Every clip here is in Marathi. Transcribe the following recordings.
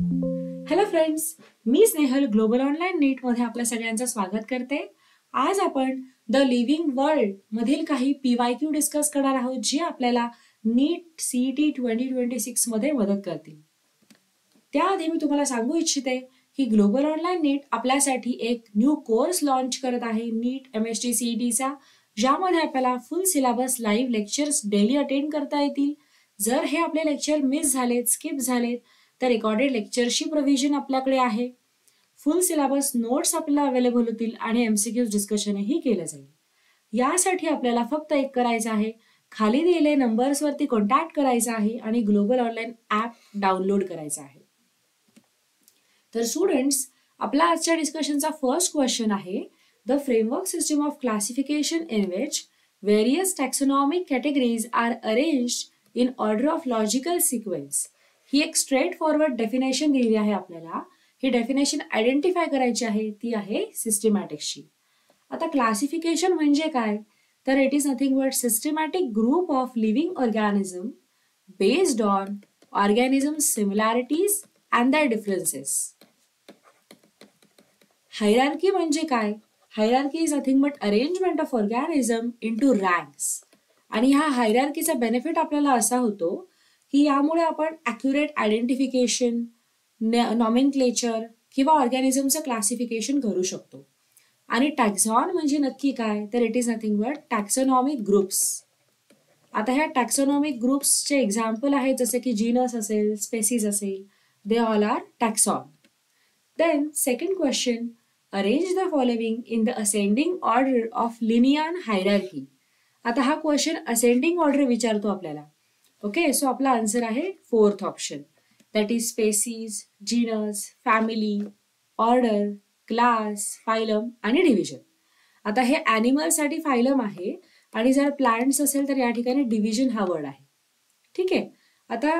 हॅलो फ्रेंड्स, मी स्नेहल ग्लोबल ऑनलाईन नीट मध्ये आपल्या सगळ्यांचं स्वागत करते. आज आपण द लिव्हिंग वर्ल्ड मधील काही PYQ डिस्कस करणार आहोत, जे आपल्याला नीट CET 2026 मध्ये मदत करतील. त्याआधी मी तुम्हाला सांगू इच्छिते की ग्लोबल ऑनलाईन नीट आपल्यासाठी एक न्यू कोर्स लॉन्च करत आहे, नीट MST CET चा, ज्यामध्ये आपल्याला फुल syllabus live lectures daily attend करता येतील. जर हे आपले लेक्चर मिस झालेत, स्किप झालेत, तर रेकॉर्डेड लेक्चरची प्रोव्हिजन आपल्याकडे आहे. फुल सिलेबस नोट्स आपल्याला अवेलेबल होतील आणि MCQs डिस्कशनही केलं जाईल. यासाठी आपल्याला फक्त एक करायचं आहे, खाली दिलेल्या नंबर्सवरती कॉन्टॅक्ट करायचा आहे आणि ग्लोबल ऑनलाईन ॲप डाउनलोड करायचा आहे. तर स्टुडंट्स, आपला आजच्या डिस्कशनचा फर्स्ट क्वेश्चन आहे, the framework system of classification in which various taxonomic categories are arranged in order of logical sequence. ही एक स्ट्रेट फॉरवर्ड डेफिनेशन दिलेली आहे आपल्याला. ही डेफिनेशन आयडेंटिफाय करायची आहे, ती आहे सिस्टमॅटिक्सची. आता क्लासिफिकेशन म्हणजे काय, तर it is nothing but systematic group of living organism based on organism similarities and their differences. Hierarchy म्हणजे काय, hierarchy is nothing but arrangement of organism into ranks. आणि ह्या हायरार्कीचा बेनिफिट आपल्याला असा होतो की यामुळे आपण ॲक्युरेट आयडेंटिफिकेशन, नॉमेनक्लेचर किंवा ऑर्गॅनिझमचं क्लासिफिकेशन करू शकतो. आणि टॅक्झॉन म्हणजे नक्की काय, तर it is nothing but taxonomic groups. आता ह्या टॅक्सोनॉमिक ग्रुप्सचे एक्झाम्पल आहेत, जसे की जीनस असेल, स्पेसीज असेल, they all are taxon. Then second question, arrange the following in the ascending order of Linnaean hierarchy. आता हा क्वेश्चन असेंडिंग ऑर्डर विचारतो आपल्याला. ओके, सो आपला आन्सर आहे fourth option, that is species, genus, family, order, class, phylum आणि डिव्हिजन. आता हे ॲनिमलसाठी फायलम आहे आणि जर प्लांट्स असेल तर या ठिकाणी डिव्हिजन हा वर्ड आहे. ठीक आहे. आता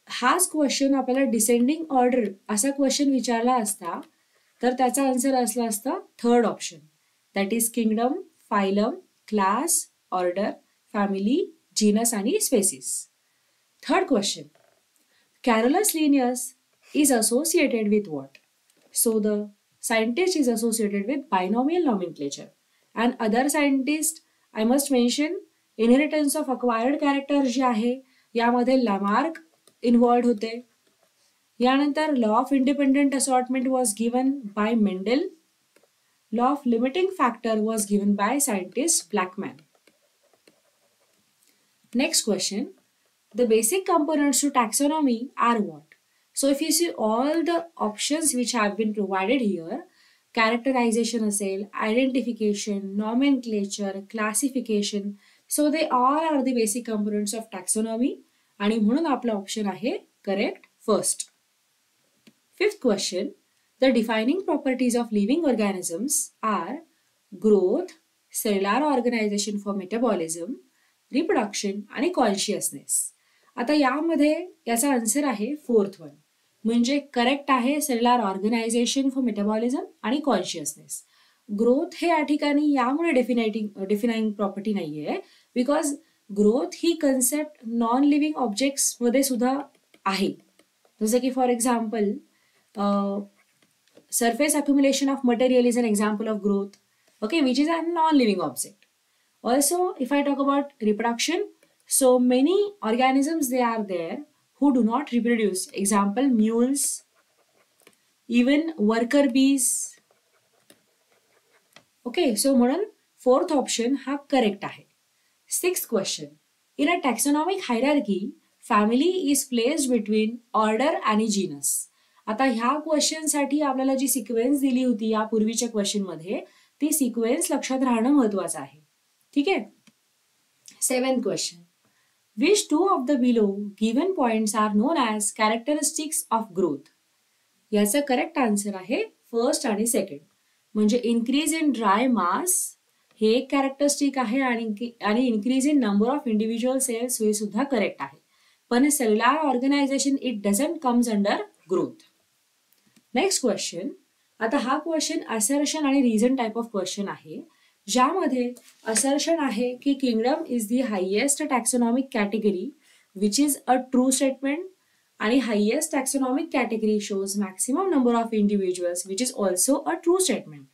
हाच क्वेश्चन आपल्याला डिसेंडिंग ऑर्डर असा क्वेश्चन विचारला असता तर त्याचा आन्सर असला असता third option, that is kingdom, phylum, class, order, family, genus आणि species. Third question, Carolus Linnaeus is associated with what? So the scientist is associated with binomial nomenclature. And other scientist, I must mention, inheritance of acquired character जे आहे यामध्ये लमार्क इन्व्हॉल्ड होते. यानंतर law of independent assortment was given by Mendel. Law of limiting factor was given by scientist Blackman. Next question, the basic components to taxonomy are what? So if you see all the options which have been provided here, characterization असेल, identification, nomenclature, classification, so they all are the basic components of taxonomy आणि म्हणून आपला ऑप्शन आहे correct first. Fifth question, the defining properties of living organisms are growth, cellular organization for metabolism, reproduction आणि consciousness. आता यामध्ये याचा आन्सर आहे फोर्थ वन, म्हणजे करेक्ट आहे सेल्युलर ऑर्गनायझेशन फॉर मेटाबॉलिझम आणि कॉन्शियसनेस. ग्रोथ हे या ठिकाणी यामुळे डिफाइनिंग प्रॉपर्टी नाही आहे, बिकॉज ग्रोथ ही कन्सेप्ट नॉन लिव्हिंग ऑब्जेक्ट्समध्ये सुद्धा आहे. जसं की for example surface accumulation of material is an example of growth, okay, which is a non-living object. Also, if I talk about reproduction, so many organisms they are there who do not reproduce. Example, mules, even worker bees. Okay, so म्हणून fourth option हा correct आहे. Sixth question, in a taxonomic hierarchy, family is placed between order आणि genus. आता ह्या क्वेश्चनसाठी आपल्याला जी सिक्वेन्स दिली होती या पूर्वीच्या क्वेश्चनमध्ये, ती सिक्वेन्स लक्षात राहणं महत्वाचं आहे. ठीक आहे. Seventh question, which two of the below given points are known as characteristics of growth? याचा करेक्ट आन्सर आहे फर्स्ट आणि सेकंड, म्हणजे इन्क्रीज इन ड्राय मास हे एक कॅरेक्टरिस्टिक आहे आणि increase in number of individual cells हे सुद्धा करेक्ट आहे. पण cellular organisation it doesn't comes under growth. Next question, आता हा क्वेश्चन असर्शन आणि रिझन टाइप ऑफ क्वेश्चन आहे, ज्यामध्ये असर्शन आहे की kingdom is the highest taxonomic category, which is a true statement. आणि highest taxonomic category shows maximum number of individuals which is also a true statement.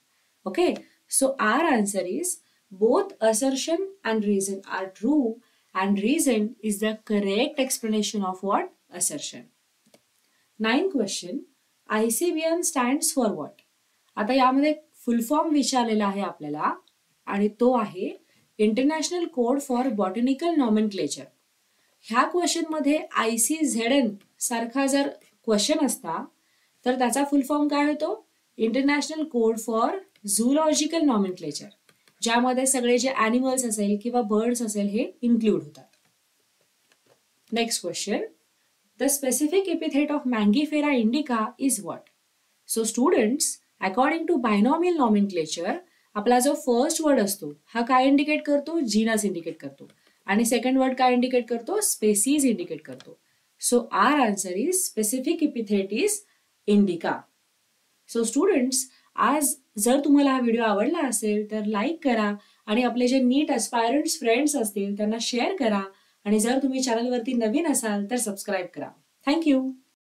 Okay, so R answer is both assertion and reason are true and reason is the correct explanation of what? Assertion. 9th question, ICBN stands for what? आता यामध्ये फुल फॉर्म विचारलेला आहे आपल्याला आणि तो आहे international code for botanical nomenclature. ह्या क्वेश्चन मध्ये ICZN सारखा जर क्वेश्चन असता तर त्याचा फुल फॉर्म काय होतो? International code for zoological nomenclature, ज्यामध्ये सगळे जे ॲनिमल्स असेल किंवा बर्ड्स असेल हे इन्क्लूड होतात. Next question, the specific epithet of Mangifera indica is what? So students, according to binomial nomenclature आपला जो फर्स्ट वर्ड असतो हा काय इंडिकेट करतो? जीनस इंडिकेट करतो. आणि सेकंड वर्ड काय इंडिकेट करतो? स्पेसीज इंडिकेट करतो. So R answer is specific epithet is indica. So students, आज जर तुम्हाला हा व्हिडिओ आवडला असेल तर लाईक करा आणि आपले जे नीट ॲस्पायरंट्स फ्रेंड्स असतील त्यांना शेअर करा आणि जर तुम्ही चॅनलवरती नवीन असाल तर सबस्क्राईब करा. थँक्यू.